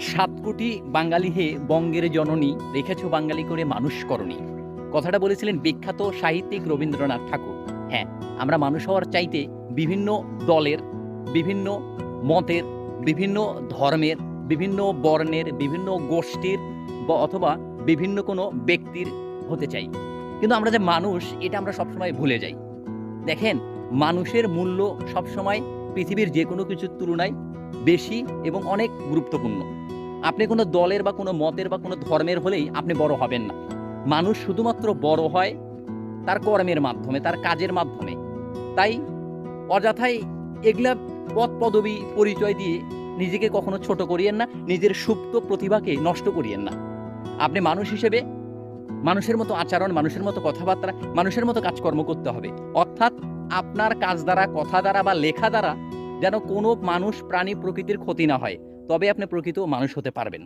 সাত কোটি বাঙালি হে বঙ্গের জননী, রেখেছ বাঙালি করে মানুষ করণী। কথাটা বলেছিলেন বিখ্যাত সাহিত্যিক রবীন্দ্রনাথ ঠাকুর। হ্যাঁ, আমরা মানুষ হওয়ার চাইতে বিভিন্ন দলের, বিভিন্ন মতের, বিভিন্ন ধর্মের, বিভিন্ন বর্ণের, বিভিন্ন গোষ্ঠীর অথবা বিভিন্ন কোনো ব্যক্তির হতে চাই। কিন্তু আমরা যে মানুষ, এটা আমরা সবসময় ভুলে যাই। দেখেন, মানুষের মূল্য সবসময় পৃথিবীর যে কোনো কিছুর তুলনায় বেশি এবং অনেক গুরুত্বপূর্ণ। আপনি কোনো দলের বা কোনো মতের বা কোনো ধর্মের হলেই আপনি বড় হবেন না। মানুষ শুধুমাত্র বড় হয় তার কর্মের মাধ্যমে, তার কাজের মাধ্যমে। তাই অযথাই এগুলা পদ পদবি পরিচয় দিয়ে নিজেকে কখনো ছোট করিয়েন না, নিজের সুপ্ত প্রতিভাকে নষ্ট করিয়েন না। আপনি মানুষ হিসেবে মানুষের মতো আচরণ, মানুষের মতো কথাবার্তা, মানুষের মতো কাজকর্ম করতে হবে। অর্থাৎ আপনার কাজ দ্বারা, কথা দ্বারা বা লেখা দ্বারা যেন কোনো মানুষ, প্রাণী, প্রকৃতির ক্ষতি না হয়, তবে আপনি প্রকৃত মানুষ হতে পারবেন।